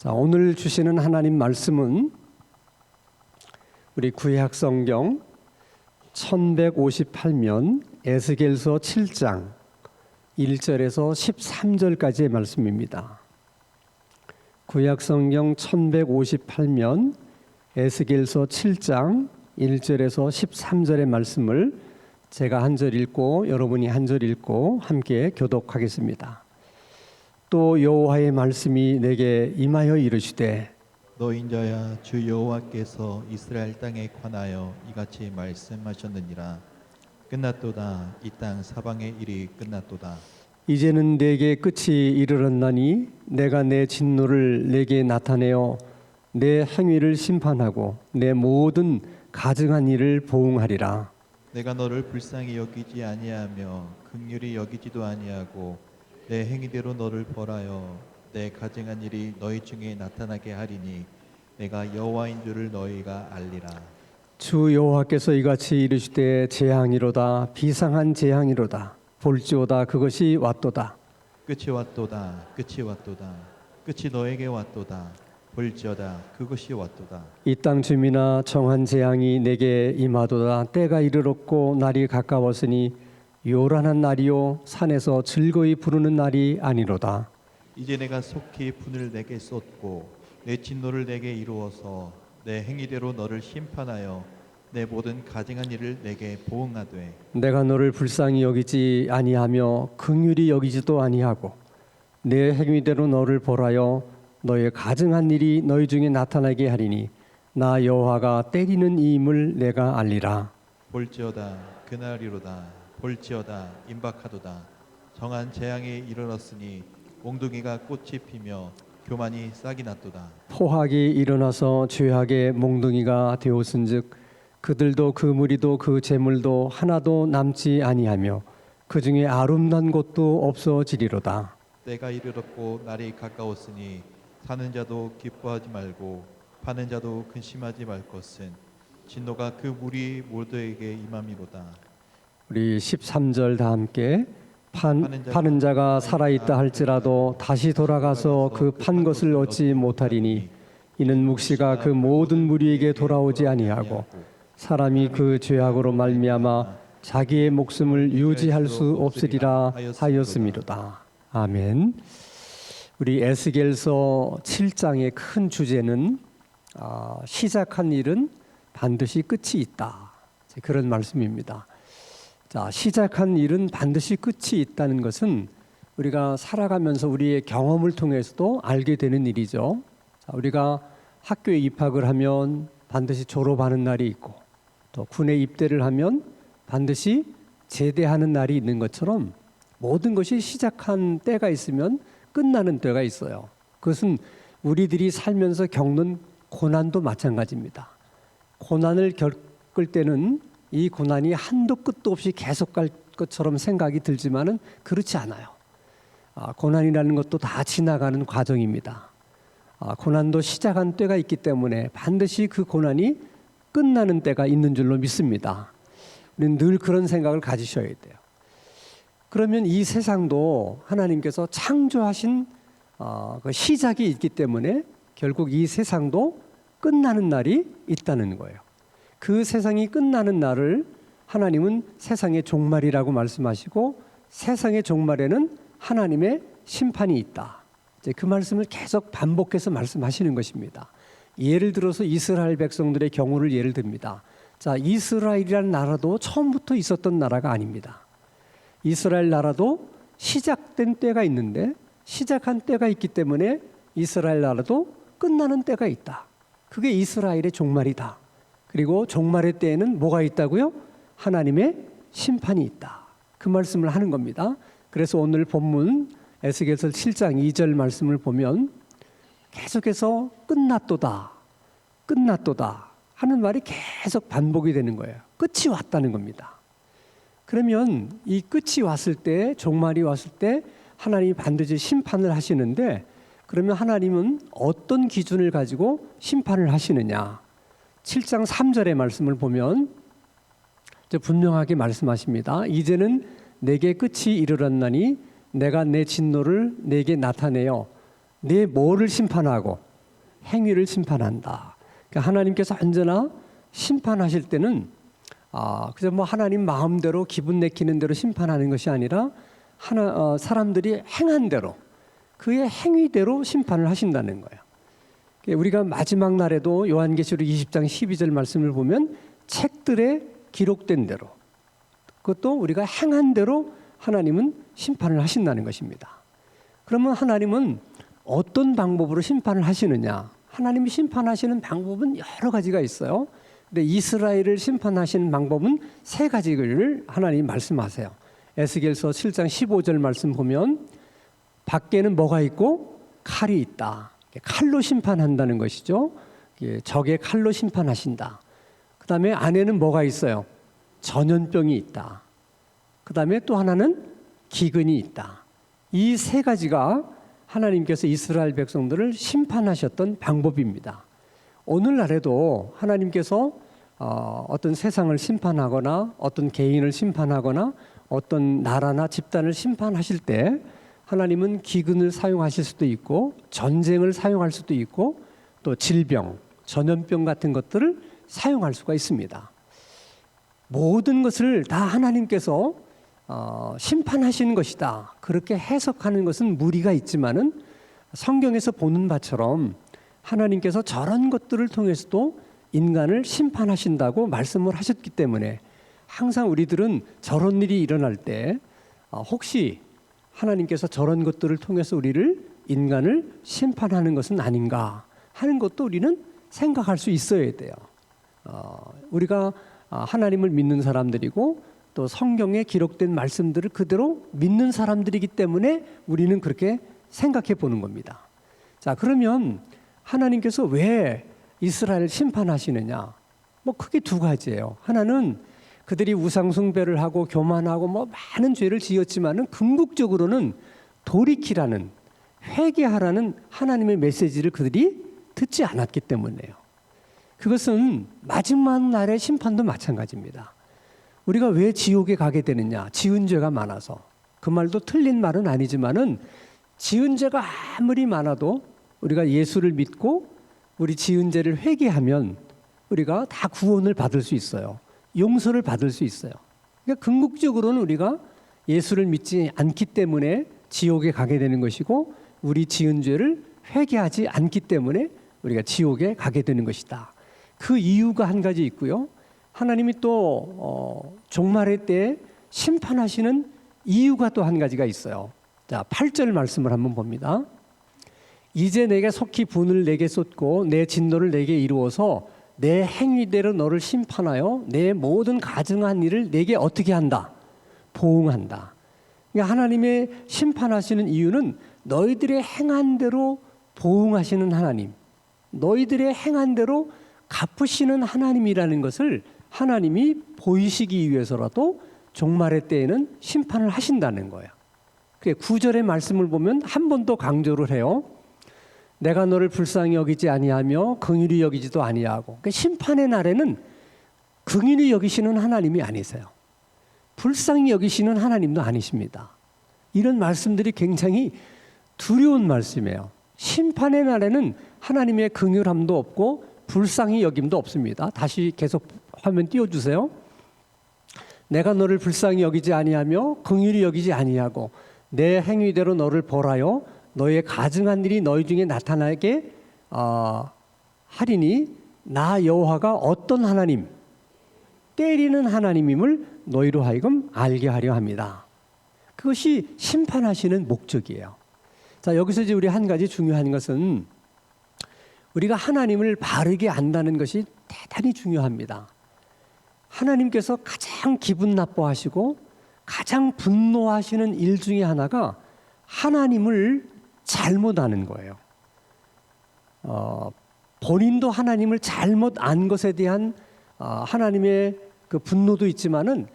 자, 오늘 주시는 하나님 말씀은 우리 구약 성경 1158면 에스겔서 7장 1절에서 13절까지의 말씀입니다. 구약 성경 1158면 에스겔서 7장 1절에서 13절의 말씀을 제가 한 절 읽고 여러분이 한 절 읽고 함께 교독하겠습니다. 또 여호와의 말씀이 내게 임하여 이르시되 너 인자야, 주 여호와께서 이스라엘 땅에 관하여 이같이 말씀하셨느니라. 끝났도다. 이 땅 사방의 일이 끝났도다. 이제는 내게 끝이 이르렀나니 내가 내 진노를 내게 나타내어 내 행위를 심판하고 내 모든 가증한 일을 보응하리라. 내가 너를 불쌍히 여기지 아니하며 긍휼히 여기지도 아니하고 내 행위대로 너를 벌하여 내 가증한 일이 너희 중에 나타나게 하리니 내가 여호와인 줄을 너희가 알리라. 주 여호와께서 이같이 이르시되 재앙이로다. 비상한 재앙이로다. 볼지어다. 그것이 왔도다. 끝이 왔도다. 끝이 왔도다. 끝이 너에게 왔도다. 볼지어다. 그것이 왔도다. 이 땅 주민아, 정한 재앙이 내게 임하도다. 때가 이르렀고 날이 가까웠으니 요란한 날이요 산에서 즐거이 부르는 날이 아니로다. 이제 내가 속히 분을 내게 쏟고 내 진노를 내게 이루어서 내 행위대로 너를 심판하여 내 모든 가증한 일을 내게 보응하되 내가 너를 불쌍히 여기지 아니하며 긍휼히 여기지도 아니하고 내 행위대로 너를 벌하여 너의 가증한 일이 너희 중에 나타나게 하리니 나 여호와가 때리는 이임을 내가 알리라. 볼지어다. 그날이로다. 볼지어다. 임박하도다. 정한 재앙이 이르렀으니 몽둥이가 꽃이 피며 교만이 싹이 났도다. 포악이 일어나서 죄악의 몽둥이가 되었은즉 그들도 그 무리도 그 재물도 하나도 남지 아니하며 그 중에 아름다운 곳도 없어지리로다. 때가 이르렀고 날이 가까웠으니 사는 자도 기뻐하지 말고 파는 자도 근심하지 말 것은 진노가 그 무리 모두에게 임함이로다. 우리 13절 다 함께 파는 자가 살아있다 할지라도 다시 돌아가서 그 판 것을 얻지 못하리니 이는 묵시가 그 모든 무리에게 돌아오지 아니하고 사람이 그 죄악으로 말미암아 자기의 목숨을 유지할 수 없으리라 하였음이로다. 아멘. 우리 에스겔서 7장의 큰 주제는 시작한 일은 반드시 끝이 있다. 그런 말씀입니다. 자, 시작한 일은 반드시 끝이 있다는 것은 우리가 살아가면서 우리의 경험을 통해서도 알게 되는 일이죠. 자, 우리가 학교에 입학을 하면 반드시 졸업하는 날이 있고 또 군에 입대를 하면 반드시 제대하는 날이 있는 것처럼 모든 것이 시작한 때가 있으면 끝나는 때가 있어요. 그것은 우리들이 살면서 겪는 고난도 마찬가지입니다. 고난을 겪을 때는 이 고난이 한도 끝도 없이 계속 갈 것처럼 생각이 들지만은 그렇지 않아요. 고난이라는 것도 다 지나가는 과정입니다. 고난도 시작한 때가 있기 때문에 반드시 그 고난이 끝나는 때가 있는 줄로 믿습니다. 우리는 늘 그런 생각을 가지셔야 돼요. 그러면 이 세상도 하나님께서 창조하신 그 시작이 있기 때문에 결국 이 세상도 끝나는 날이 있다는 거예요. 그 세상이 끝나는 날을 하나님은 세상의 종말이라고 말씀하시고 세상의 종말에는 하나님의 심판이 있다. 이제 그 말씀을 계속 반복해서 말씀하시는 것입니다. 예를 들어서 이스라엘 백성들의 경우를 예를 듭니다. 자, 이스라엘이라는 나라도 처음부터 있었던 나라가 아닙니다. 이스라엘 나라도 시작된 때가 있는데 시작한 때가 있기 때문에 이스라엘 나라도 끝나는 때가 있다. 그게 이스라엘의 종말이다. 그리고 종말의 때에는 뭐가 있다고요? 하나님의 심판이 있다. 그 말씀을 하는 겁니다. 그래서 오늘 본문 에스겔서 7장 2절 말씀을 보면 계속해서 끝났도다. 끝났도다 하는 말이 계속 반복이 되는 거예요. 끝이 왔다는 겁니다. 그러면 이 끝이 왔을 때, 종말이 왔을 때 하나님이 반드시 심판을 하시는데 그러면 하나님은 어떤 기준을 가지고 심판을 하시느냐? 7장 3절의 말씀을 보면 분명하게 말씀하십니다. 이제는 내게 끝이 이르렀나니 내가 내 진노를 내게 나타내어 내 뭐를 심판하고 행위를 심판한다. 그러니까 하나님께서 언제나 심판하실 때는 그저 뭐 하나님 마음대로 기분 내키는 대로 심판하는 것이 아니라 사람들이 행한 대로 그의 행위대로 심판을 하신다는 거예요. 우리가 마지막 날에도 요한계시록 20장 12절 말씀을 보면 책들에 기록된 대로 그것도 우리가 행한 대로 하나님은 심판을 하신다는 것입니다. 그러면 하나님은 어떤 방법으로 심판을 하시느냐? 하나님이 심판하시는 방법은 여러 가지가 있어요. 근데 이스라엘을 심판하시는 방법은 세 가지를 하나님이 말씀하세요. 에스겔서 7장 15절 말씀 보면 밖에는 뭐가 있고 칼이 있다. 칼로 심판한다는 것이죠. 적의 칼로 심판하신다. 그 다음에 안에는 뭐가 있어요? 전염병이 있다. 그 다음에 또 하나는 기근이 있다. 이 세 가지가 하나님께서 이스라엘 백성들을 심판하셨던 방법입니다. 오늘날에도 하나님께서 어떤 세상을 심판하거나 어떤 개인을 심판하거나 어떤 나라나 집단을 심판하실 때 하나님은 기근을 사용하실 수도 있고 전쟁을 사용할 수도 있고 또 질병, 전염병 같은 것들을 사용할 수가 있습니다. 모든 것을 다 하나님께서 심판하시는 것이다. 그렇게 해석하는 것은 무리가 있지만은 성경에서 보는 바처럼 하나님께서 저런 것들을 통해서도 인간을 심판하신다고 말씀을 하셨기 때문에 항상 우리들은 저런 일이 일어날 때 혹시 하나님께서 저런 것들을 통해서 우리를 인간을 심판하는 것은 아닌가 하는 것도 우리는 생각할 수 있어야 돼요. 우리가 하나님을 믿는 사람들이고 또 성경에 기록된 말씀들을 그대로 믿는 사람들이기 때문에 우리는 그렇게 생각해 보는 겁니다. 자, 그러면 하나님께서 왜 이스라엘을 심판하시느냐? 뭐 크게 두 가지예요. 하나는 그들이 우상 숭배를 하고 교만하고 뭐 많은 죄를 지었지만은 궁극적으로는 돌이키라는 회개하라는 하나님의 메시지를 그들이 듣지 않았기 때문이에요. 그것은 마지막 날의 심판도 마찬가지입니다. 우리가 왜 지옥에 가게 되느냐? 지은 죄가 많아서. 그 말도 틀린 말은 아니지만은 지은 죄가 아무리 많아도 우리가 예수를 믿고 우리 지은 죄를 회개하면 우리가 다 구원을 받을 수 있어요. 용서를 받을 수 있어요. 그러니까 궁극적으로는 우리가 예수를 믿지 않기 때문에 지옥에 가게 되는 것이고 우리 지은 죄를 회개하지 않기 때문에 우리가 지옥에 가게 되는 것이다. 그 이유가 한 가지 있고요. 하나님이 또 종말의 때에 심판하시는 이유가 또 한 가지가 있어요. 자, 8절 말씀을 한번 봅니다. 이제 내가 속히 분을 내게 쏟고 내 진노를 내게 이루어서 내 행위대로 너를 심판하여 내 모든 가증한 일을 내게 어떻게 한다? 보응한다. 그러니까 하나님의 심판하시는 이유는 너희들의 행한 대로 보응하시는 하나님, 너희들의 행한 대로 갚으시는 하나님이라는 것을 하나님이 보이시기 위해서라도 종말의 때에는 심판을 하신다는 거예요. 9절의 말씀을 보면 한 번 더 강조를 해요. 내가 너를 불쌍히 여기지 아니하며 긍휼히 여기지도 아니하고. 그러니까 심판의 날에는 긍휼히 여기시는 하나님이 아니세요. 불쌍히 여기시는 하나님도 아니십니다. 이런 말씀들이 굉장히 두려운 말씀이에요. 심판의 날에는 하나님의 긍휼함도 없고 불쌍히 여김도 없습니다. 다시 계속 화면 띄워주세요. 내가 너를 불쌍히 여기지 아니하며 긍휼히 여기지 아니하고 내 행위대로 너를 벌하여 너의 가증한 일이 너희 중에 나타나게 하리니 나 여호와가 어떤 하나님, 때리는 하나님임을 너희로 하여금 알게 하려 합니다. 그것이 심판하시는 목적이에요. 자, 여기서 이제 우리 한 가지 중요한 것은 우리가 하나님을 바르게 안다는 것이 대단히 중요합니다. 하나님께서 가장 기분 나빠하시고 가장 분노하시는 일 중에 하나가 하나님을 잘못 아는 거예요. 본인도 하나님을 잘못 안 것에 대한 하나님의 그 분노도 있지만은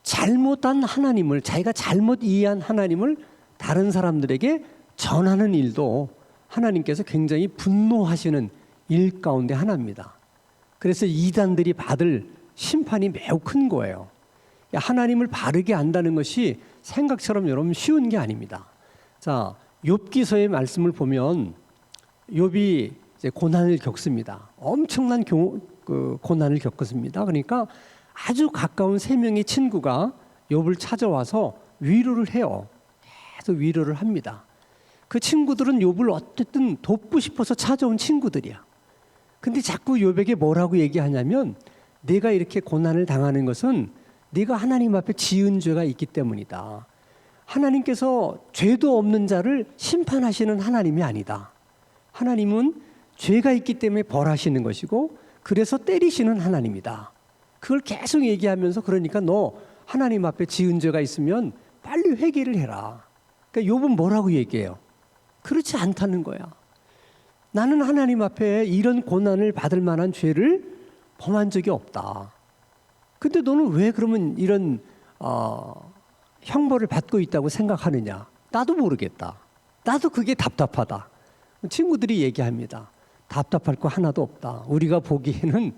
잘못한 하나님을, 자기가 잘못 이해한 하나님을 다른 사람들에게 전하는 일도 하나님께서 굉장히 분노하시는 일 가운데 하나입니다. 그래서 이단들이 받을 심판이 매우 큰 거예요. 하나님을 바르게 안다는 것이 생각처럼 여러분 쉬운 게 아닙니다. 자, 욥기서의 말씀을 보면 욥이 이제 고난을 겪습니다. 엄청난 고난을 겪었습니다. 그러니까 아주 가까운 세 명의 친구가 욥을 찾아와서 위로를 해요. 계속 위로를 합니다. 그 친구들은 욥을 어쨌든 돕고 싶어서 찾아온 친구들이야. 근데 자꾸 욥에게 뭐라고 얘기하냐면 내가 이렇게 고난을 당하는 것은 네가 하나님 앞에 지은 죄가 있기 때문이다. 하나님께서 죄도 없는 자를 심판하시는 하나님이 아니다. 하나님은 죄가 있기 때문에 벌하시는 것이고 그래서 때리시는 하나님이다. 그걸 계속 얘기하면서 그러니까 너 하나님 앞에 지은 죄가 있으면 빨리 회개를 해라. 그러니까 욥은 뭐라고 얘기해요? 그렇지 않다는 거야. 나는 하나님 앞에 이런 고난을 받을 만한 죄를 범한 적이 없다. 근데 너는 왜 그러면 이런 형벌을 받고 있다고 생각하느냐? 나도 모르겠다. 나도 그게 답답하다. 친구들이 얘기합니다. 답답할 거 하나도 없다. 우리가 보기에는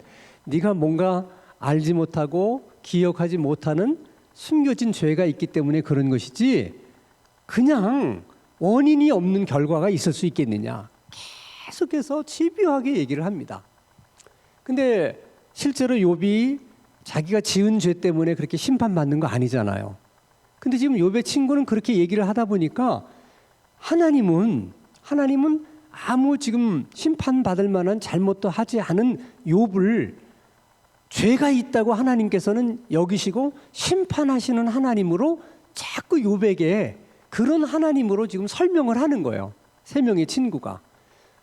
네가 뭔가 알지 못하고 기억하지 못하는 숨겨진 죄가 있기 때문에 그런 것이지 그냥 원인이 없는 결과가 있을 수 있겠느냐. 계속해서 집요하게 얘기를 합니다. 근데 실제로 욥이 자기가 지은 죄 때문에 그렇게 심판받는 거 아니잖아요. 근데 지금 욥의 친구는 그렇게 얘기를 하다 보니까 하나님은 아무 지금 심판받을 만한 잘못도 하지 않은 욥을 죄가 있다고 하나님께서는 여기시고 심판하시는 하나님으로 자꾸 욥에게 그런 하나님으로 지금 설명을 하는 거예요. 세 명의 친구가.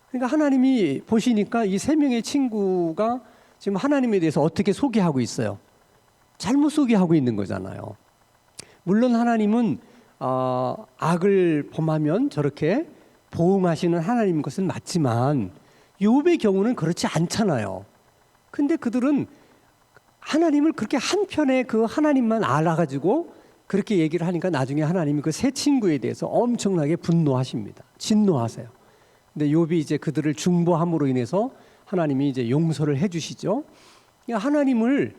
그러니까 하나님이 보시니까 이 세 명의 친구가 지금 하나님에 대해서 어떻게 소개하고 있어요? 잘못 소개하고 있는 거잖아요. 물론 하나님은 악을 범하면 저렇게 보응하시는 하나님인 것은 맞지만 욥의 경우는 그렇지 않잖아요. 근데 그들은 하나님을 그렇게 한편에 그 하나님만 알아가지고 그렇게 얘기를 하니까 나중에 하나님이 그 세 친구에 대해서 엄청나게 분노하십니다. 진노하세요. 근데 욥이 이제 그들을 중보함으로 인해서 하나님이 이제 용서를 해주시죠. 그러니까 하나님을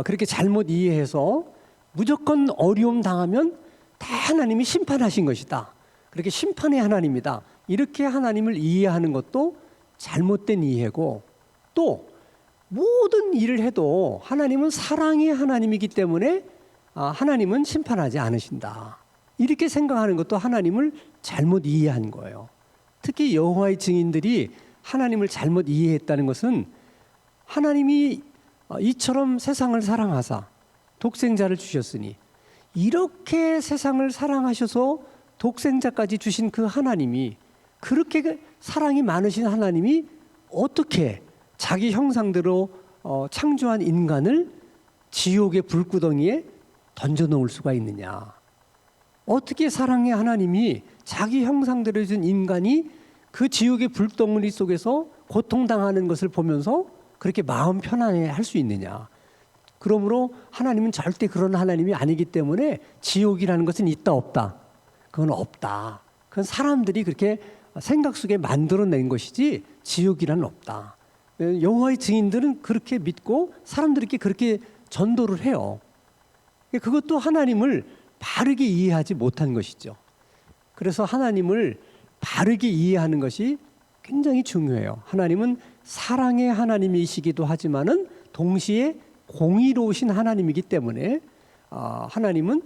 그렇게 잘못 이해해서 무조건 어려움 당하면 다 하나님이 심판하신 것이다. 그렇게 심판의 하나님이다. 이렇게 하나님을 이해하는 것도 잘못된 이해고 또 모든 일을 해도 하나님은 사랑의 하나님이기 때문에 하나님은 심판하지 않으신다. 이렇게 생각하는 것도 하나님을 잘못 이해한 거예요. 특히 여호와의 증인들이 하나님을 잘못 이해했다는 것은 하나님이 이처럼 세상을 사랑하사 독생자를 주셨으니 이렇게 세상을 사랑하셔서 독생자까지 주신 그 하나님이 그렇게 사랑이 많으신 하나님이 어떻게 자기 형상대로 창조한 인간을 지옥의 불구덩이에 던져놓을 수가 있느냐. 어떻게 사랑의 하나님이 자기 형상대로 준 인간이 그 지옥의 불덩어리 속에서 고통당하는 것을 보면서 그렇게 마음 편안해 할 수 있느냐. 그러므로 하나님은 절대 그런 하나님이 아니기 때문에 지옥이라는 것은 있다 없다. 그건 없다. 그건 사람들이 그렇게 생각 속에 만들어낸 것이지 지옥이란 없다. 여호와의 증인들은 그렇게 믿고 사람들에게 그렇게 전도를 해요. 그것도 하나님을 바르게 이해하지 못한 것이죠. 그래서 하나님을 바르게 이해하는 것이 굉장히 중요해요. 하나님은 사랑의 하나님이시기도 하지만은 동시에 공의로우신 하나님이기 때문에 하나님은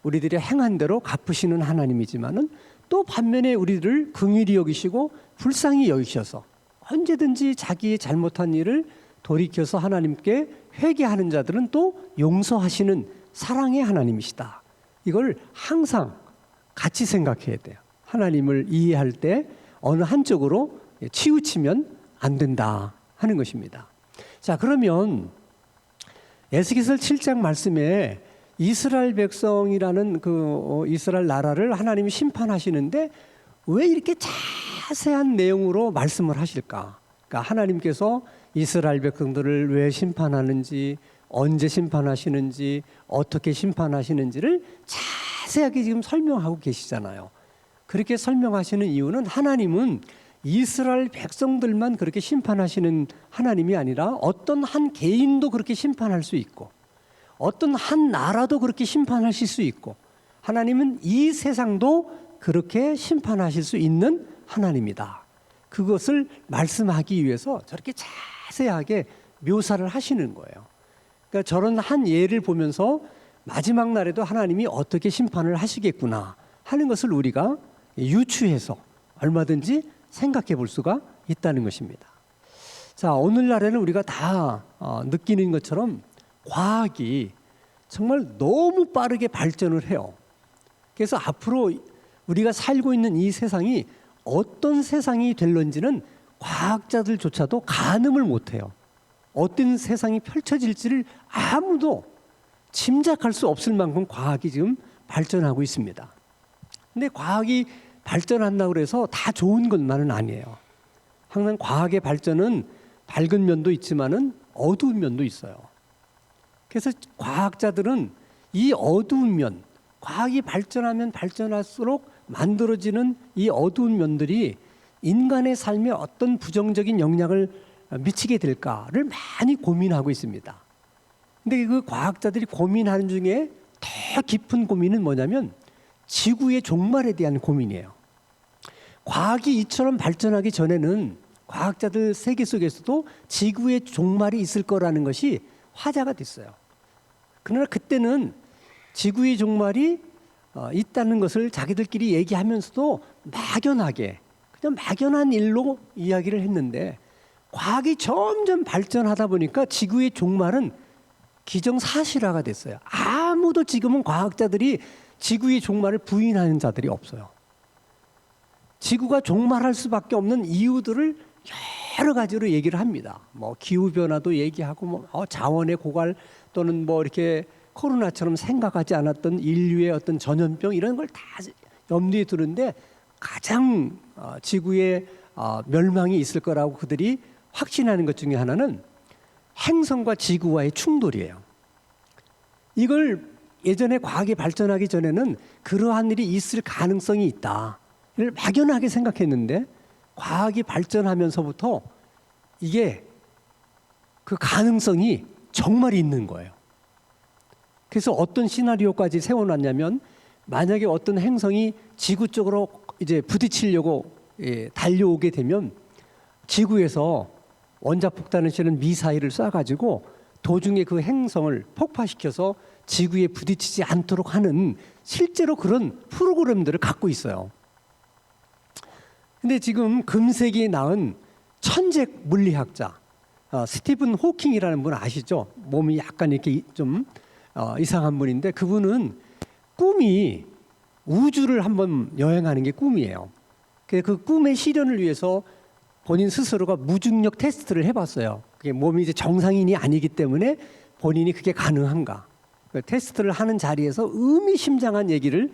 우리들의 행한 대로 갚으시는 하나님이지만은 또 반면에 우리들을 긍휼히 여기시고 불쌍히 여기셔서 언제든지 자기의 잘못한 일을 돌이켜서 하나님께 회개하는 자들은 또 용서하시는 사랑의 하나님이시다. 이걸 항상 같이 생각해야 돼요. 하나님을 이해할 때 어느 한쪽으로 치우치면 안 된다 하는 것입니다. 자, 그러면 에스겔서 7장 말씀에 이스라엘 백성이라는 그 이스라엘 나라를 하나님이 심판하시는데 왜 이렇게 자세한 내용으로 말씀을 하실까? 그러니까 하나님께서 이스라엘 백성들을 왜 심판하는지, 언제 심판하시는지, 어떻게 심판하시는지를 자세하게 지금 설명하고 계시잖아요. 그렇게 설명하시는 이유는 하나님은 이스라엘 백성들만 그렇게 심판하시는 하나님이 아니라 어떤 한 개인도 그렇게 심판할 수 있고 어떤 한 나라도 그렇게 심판하실 수 있고 하나님은 이 세상도 그렇게 심판하실 수 있는 하나님이다. 그것을 말씀하기 위해서 저렇게 자세하게 묘사를 하시는 거예요. 그러니까 저런 한 예를 보면서 마지막 날에도 하나님이 어떻게 심판을 하시겠구나 하는 것을 우리가 유추해서 얼마든지 생각해 볼 수가 있다는 것입니다. 자, 오늘날에는 우리가 다 느끼는 것처럼 과학이 정말 너무 빠르게 발전을 해요. 그래서 앞으로 우리가 살고 있는 이 세상이 어떤 세상이 될런지는 과학자들조차도 가늠을 못해요. 어떤 세상이 펼쳐질지를 아무도 짐작할 수 없을 만큼 과학이 지금 발전하고 있습니다. 근데 과학이 발전한다고 해서 다 좋은 것만은 아니에요. 항상 과학의 발전은 밝은 면도 있지만은 어두운 면도 있어요. 그래서 과학자들은 이 어두운 면, 과학이 발전하면 발전할수록 만들어지는 이 어두운 면들이 인간의 삶에 어떤 부정적인 영향을 미치게 될까를 많이 고민하고 있습니다. 근데 그 과학자들이 고민하는 중에 더 깊은 고민은 뭐냐면 지구의 종말에 대한 고민이에요. 과학이 이처럼 발전하기 전에는 과학자들 세계 속에서도 지구의 종말이 있을 거라는 것이 화제가 됐어요. 그러나 그때는 지구의 종말이 있다는 것을 자기들끼리 얘기하면서도 막연하게 그냥 막연한 일로 이야기를 했는데 과학이 점점 발전하다 보니까 지구의 종말은 기정사실화가 됐어요. 아무도 지금은 과학자들이 지구의 종말을 부인하는 자들이 없어요. 지구가 종말할 수밖에 없는 이유들을 여러 가지로 얘기를 합니다. 뭐 기후 변화도 얘기하고 뭐 자원의 고갈 또는 뭐 이렇게 코로나처럼 생각하지 않았던 인류의 어떤 전염병 이런 걸 다 염두에 두는데 가장 지구의 멸망이 있을 거라고 그들이 확신하는 것 중에 하나는 행성과 지구와의 충돌이에요. 이걸 예전에 과학이 발전하기 전에는 그러한 일이 있을 가능성이 있다. 이를 막연하게 생각했는데 과학이 발전하면서부터 이게 그 가능성이 정말 있는 거예요. 그래서 어떤 시나리오까지 세워놨냐면 만약에 어떤 행성이 지구 쪽으로 이제 부딪히려고 달려오게 되면 지구에서 원자폭탄을 실은 미사일을 쏴가지고 도중에 그 행성을 폭파시켜서 지구에 부딪히지 않도록 하는 실제로 그런 프로그램들을 갖고 있어요. 근데 지금 금세기에 낳은 천재 물리학자 스티븐 호킹이라는 분 아시죠? 몸이 약간 이렇게 좀 이상한 분인데 그분은 꿈이 우주를 한번 여행하는 게 꿈이에요. 그 꿈의 실현을 위해서 본인 스스로가 무중력 테스트를 해봤어요. 그게 몸이 이제 정상인이 아니기 때문에 본인이 그게 가능한가. 그 테스트를 하는 자리에서 의미심장한 얘기를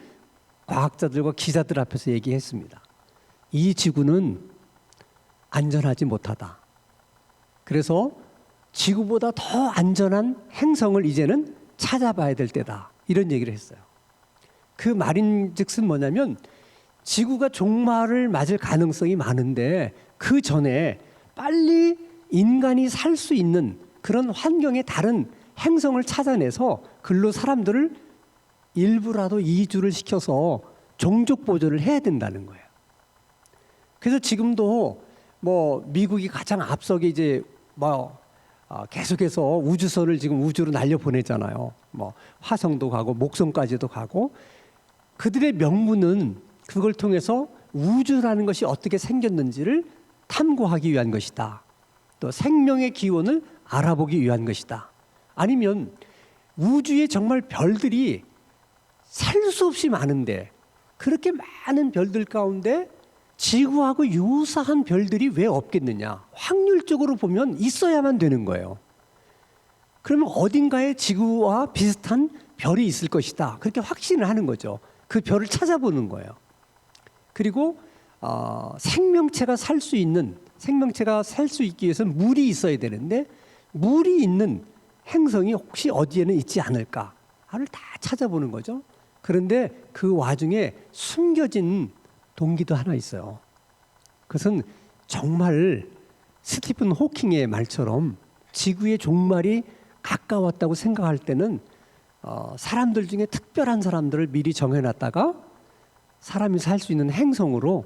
과학자들과 기자들 앞에서 얘기했습니다. 이 지구는 안전하지 못하다. 그래서 지구보다 더 안전한 행성을 이제는 찾아봐야 될 때다. 이런 얘기를 했어요. 그 말인즉슨 뭐냐면 지구가 종말을 맞을 가능성이 많은데 그 전에 빨리 인간이 살 수 있는 그런 환경의 다른 행성을 찾아내서 글로 사람들을 일부라도 이주를 시켜서 종족 보존을 해야 된다는 거예요. 그래서 지금도 뭐 미국이 가장 앞서게 이제 뭐 계속해서 우주선을 지금 우주로 날려 보내잖아요. 뭐 화성도 가고 목성까지도 가고 그들의 명분은 그걸 통해서 우주라는 것이 어떻게 생겼는지를 탐구하기 위한 것이다. 또 생명의 기원을 알아보기 위한 것이다. 아니면 우주에 정말 별들이 셀 수 없이 많은데 그렇게 많은 별들 가운데 지구하고 유사한 별들이 왜 없겠느냐. 확률적으로 보면 있어야만 되는 거예요. 그러면 어딘가에 지구와 비슷한 별이 있을 것이다. 그렇게 확신을 하는 거죠. 그 별을 찾아보는 거예요. 그리고 생명체가 살 수 있기 위해서는 물이 있어야 되는데 물이 있는 행성이 혹시 어디에는 있지 않을까를 다 찾아보는 거죠. 그런데 그 와중에 숨겨진 동기도 하나 있어요. 그것은 정말 스티븐 호킹의 말처럼 지구의 종말이 가까웠다고 생각할 때는 사람들 중에 특별한 사람들을 미리 정해놨다가 사람이 살 수 있는 행성으로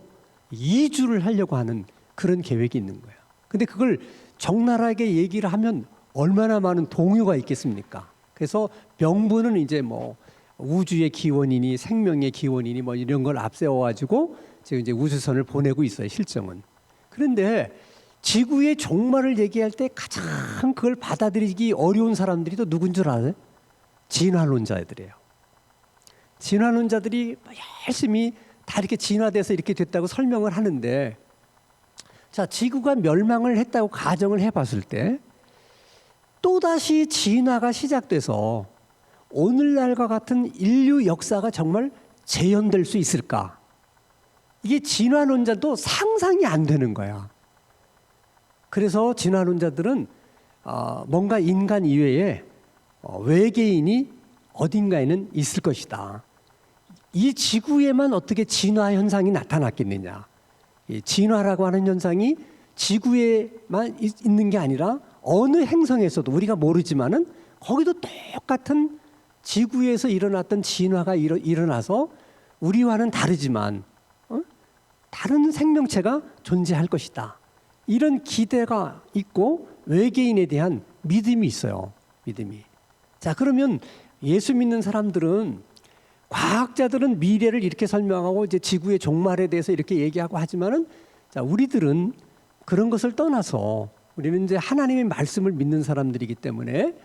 이주를 하려고 하는 그런 계획이 있는 거예요. 근데 그걸 적나라하게 얘기를 하면 얼마나 많은 동요가 있겠습니까? 그래서 명분은 이제 뭐 우주의 기원이니 생명의 기원이니 뭐 이런 걸 앞세워 가지고 지금 이제 우주선을 보내고 있어요, 실정은. 그런데 지구의 종말을 얘기할 때 가장 그걸 받아들이기 어려운 사람들이 또 누군 줄 아세요? 진화론자들이에요. 진화론자들이 열심히 다 이렇게 진화돼서 이렇게 됐다고 설명을 하는데, 자, 지구가 멸망을 했다고 가정을 해봤을 때 또다시 진화가 시작돼서 오늘날과 같은 인류 역사가 정말 재현될 수 있을까? 이게 진화론자도 상상이 안 되는 거야. 그래서 진화론자들은 뭔가 인간 이외에 외계인이 어딘가에는 있을 것이다. 이 지구에만 어떻게 진화 현상이 나타났겠느냐. 이 진화라고 하는 현상이 지구에만 있는 게 아니라 어느 행성에서도 우리가 모르지만은 거기도 똑같은 지구에서 일어났던 진화가 일어나서 우리와는 다르지만 다른 생명체가 존재할 것이다. 이런 기대가 있고 외계인에 대한 믿음이 있어요. 믿음이. 자, 그러면 예수 믿는 사람들은, 과학자들은 미래를 이렇게 설명하고 이제 지구의 종말에 대해서 이렇게 얘기하고 하지만은, 자, 우리들은 그런 것을 떠나서 우리는 이제 하나님의 말씀을 믿는 사람들이기 때문에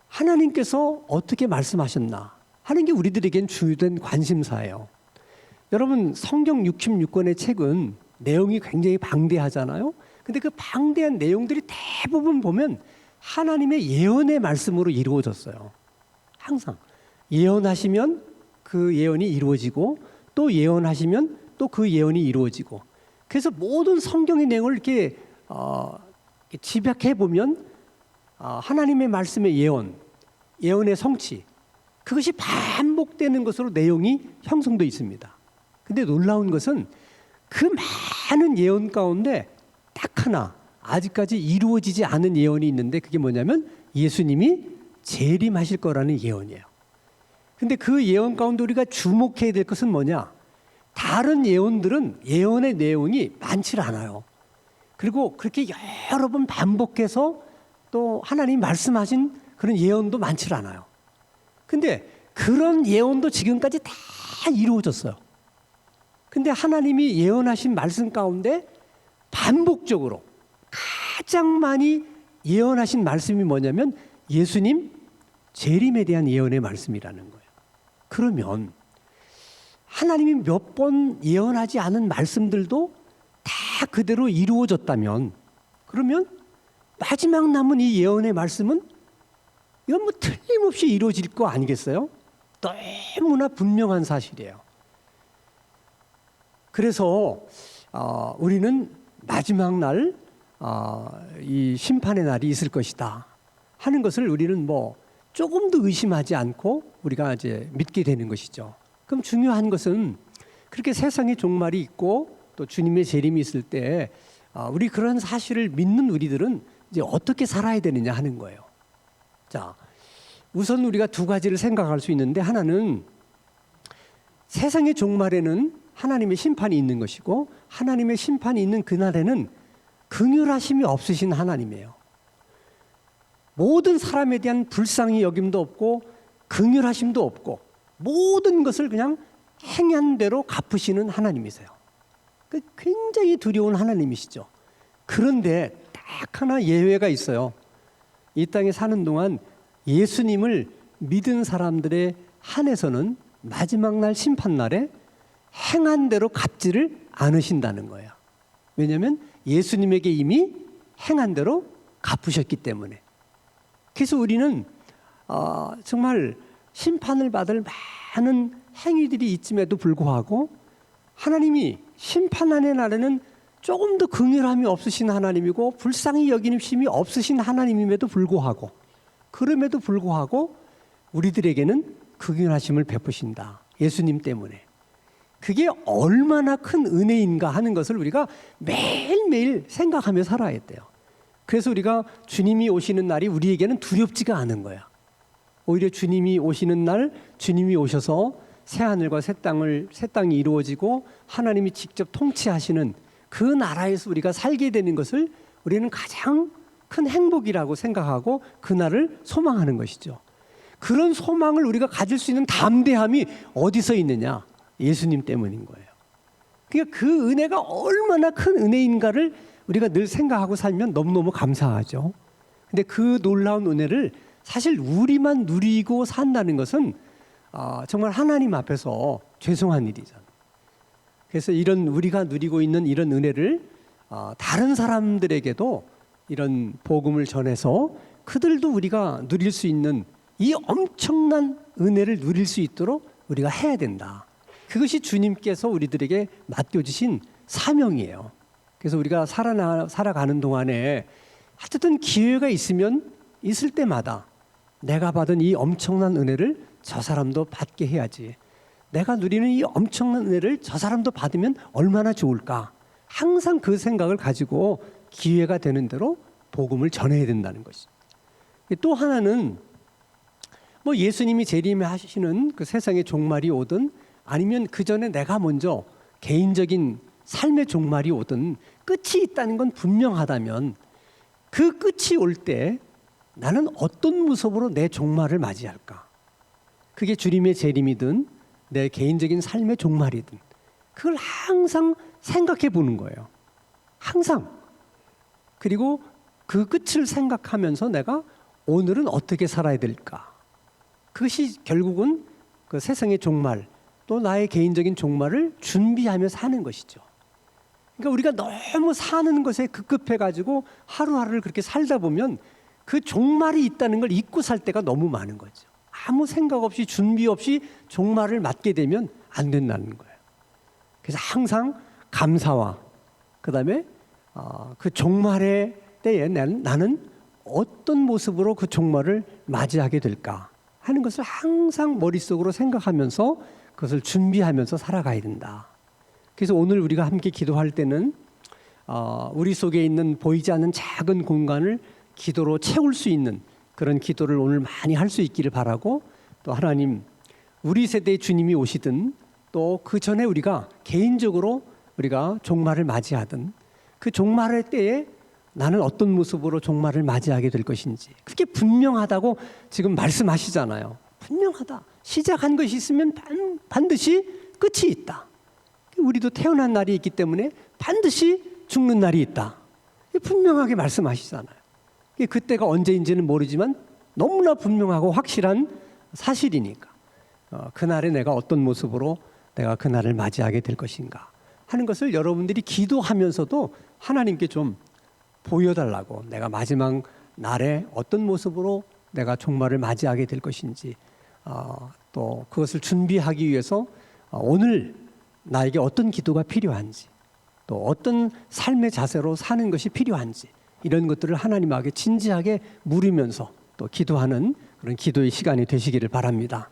하나님께서 어떻게 말씀하셨나 하는 게 우리들에겐 주된 관심사예요. 여러분, 성경 66권의 책은 내용이 굉장히 방대하잖아요. 근데 그 방대한 내용들이 대부분 보면 하나님의 예언의 말씀으로 이루어졌어요. 항상 예언하시면 그 예언이 이루어지고, 또 예언하시면 또 그 예언이 이루어지고. 그래서 모든 성경의 내용을 이렇게 집약해 보면 하나님의 말씀의 예언, 예언의 성취, 그것이 반복되는 것으로 내용이 형성되어 있습니다. 근데 놀라운 것은 그 많은 예언 가운데 딱 하나 아직까지 이루어지지 않은 예언이 있는데, 그게 뭐냐면 예수님이 재림하실 거라는 예언이에요. 근데 그 예언 가운데 우리가 주목해야 될 것은 뭐냐? 다른 예언들은 예언의 내용이 많지 않아요. 그리고 그렇게 여러 번 반복해서 또 하나님이 말씀하신 그런 예언도 많지 않아요. 근데 그런 예언도 지금까지 다 이루어졌어요. 근데 하나님이 예언하신 말씀 가운데 반복적으로 가장 많이 예언하신 말씀이 뭐냐면 예수님 재림에 대한 예언의 말씀이라는 거예요. 그러면 하나님이 몇 번 예언하지 않은 말씀들도 다 그대로 이루어졌다면, 그러면 마지막 남은 이 예언의 말씀은 이건 뭐 틀림없이 이루어질 거 아니겠어요? 너무나 분명한 사실이에요. 그래서 우리는 마지막 날 이 심판의 날이 있을 것이다 하는 것을 우리는 뭐 조금도 의심하지 않고 우리가 이제 믿게 되는 것이죠. 그럼 중요한 것은 그렇게 세상의 종말이 있고 또 주님의 재림이 있을 때 우리 그런 사실을 믿는 우리들은 이제 어떻게 살아야 되느냐 하는 거예요. 자, 우선 우리가 두 가지를 생각할 수 있는데, 하나는 세상의 종말에는 하나님의 심판이 있는 것이고, 하나님의 심판이 있는 그날에는 긍휼하심이 없으신 하나님이에요. 모든 사람에 대한 불쌍히 여김도 없고 긍휼하심도 없고 모든 것을 그냥 행한 대로 갚으시는 하나님이세요. 굉장히 두려운 하나님이시죠. 그런데 딱 하나 예외가 있어요. 이 땅에 사는 동안 예수님을 믿은 사람들의 한해서는 마지막 날 심판날에 행한 대로 갚지를 않으신다는 거예요. 왜냐하면 예수님에게 이미 행한 대로 갚으셨기 때문에. 그래서 우리는 정말 심판을 받을 많은 행위들이 있음에도 불구하고 하나님이 심판하는 날에는 조금 더 긍휼함이 없으신 하나님이고 불쌍히 여기심이 없으신 하나님임에도 불구하고, 그럼에도 불구하고 우리들에게는 긍휼하심을 베푸신다. 예수님 때문에. 그게 얼마나 큰 은혜인가 하는 것을 우리가 매일매일 생각하며 살아야 돼요. 그래서 우리가 주님이 오시는 날이 우리에게는 두렵지가 않은 거야. 오히려 주님이 오시는 날, 주님이 오셔서 새 하늘과 새 땅이 이루어지고 하나님이 직접 통치하시는 그 나라에서 우리가 살게 되는 것을 우리는 가장 큰 행복이라고 생각하고 그날을 소망하는 것이죠. 그런 소망을 우리가 가질 수 있는 담대함이 어디서 있느냐? 예수님 때문인 거예요. 그러니까 그 은혜가 얼마나 큰 은혜인가를 우리가 늘 생각하고 살면 너무너무 감사하죠. 근데 그 놀라운 은혜를 사실 우리만 누리고 산다는 것은 정말 하나님 앞에서 죄송한 일이잖아요. 그래서 이런 우리가 누리고 있는 이런 은혜를 다른 사람들에게도 이런 복음을 전해서 그들도 우리가 누릴 수 있는 이 엄청난 은혜를 누릴 수 있도록 우리가 해야 된다. 그것이 주님께서 우리들에게 맡겨주신 사명이에요. 그래서 우리가 살아가는 동안에 어쨌든 기회가 있을 때마다 내가 받은 이 엄청난 은혜를 저 사람도 받게 해야지. 내가 누리는 이 엄청난 은혜를 저 사람도 받으면 얼마나 좋을까. 항상 그 생각을 가지고 기회가 되는 대로 복음을 전해야 된다는 것이죠. 또 하나는 뭐 예수님이 재림하시는 그 세상의 종말이 오든 아니면 그 전에 내가 먼저 개인적인 삶의 종말이 오든 끝이 있다는 건 분명하다면 그 끝이 올 때 나는 어떤 모습으로 내 종말을 맞이할까? 그게 주님의 재림이든 내 개인적인 삶의 종말이든 그걸 항상 생각해 보는 거예요. 항상. 그리고 그 끝을 생각하면서 내가 오늘은 어떻게 살아야 될까? 그것이 결국은 그 세상의 종말 또 나의 개인적인 종말을 준비하며 사는 것이죠. 그러니까 우리가 너무 사는 것에 급급해가지고 하루하루를 그렇게 살다 보면 그 종말이 있다는 걸 잊고 살 때가 너무 많은 거죠. 아무 생각 없이 준비 없이 종말을 맞게 되면 안 된다는 거예요. 그래서 항상 감사와 그다음에 그 종말의 때에 나는 어떤 모습으로 그 종말을 맞이하게 될까 하는 것을 항상 머릿속으로 생각하면서 그것을 준비하면서 살아가야 된다. 그래서 오늘 우리가 함께 기도할 때는 우리 속에 있는 보이지 않는 작은 공간을 기도로 채울 수 있는 그런 기도를 오늘 많이 할 수 있기를 바라고 또 하나님 우리 세대의 주님이 오시든 또 그 전에 우리가 개인적으로 우리가 종말을 맞이하든 그 종말의 때에 나는 어떤 모습으로 종말을 맞이하게 될 것인지 그게 분명하다고 지금 말씀하시잖아요. 분명하다. 시작한 것이 있으면 반드시 끝이 있다. 우리도 태어난 날이 있기 때문에 반드시 죽는 날이 있다. 분명하게 말씀하시잖아요. 그때가 언제인지는 모르지만 너무나 분명하고 확실한 사실이니까 그날에 내가 어떤 모습으로 내가 그날을 맞이하게 될 것인가 하는 것을 여러분들이 기도하면서도 하나님께 좀 보여달라고 내가 마지막 날에 어떤 모습으로 내가 종말을 맞이하게 될 것인지 또 그것을 준비하기 위해서 오늘 나에게 어떤 기도가 필요한지 또 어떤 삶의 자세로 사는 것이 필요한지 이런 것들을 하나님에게 진지하게 물으면서 또 기도하는 그런 기도의 시간이 되시기를 바랍니다.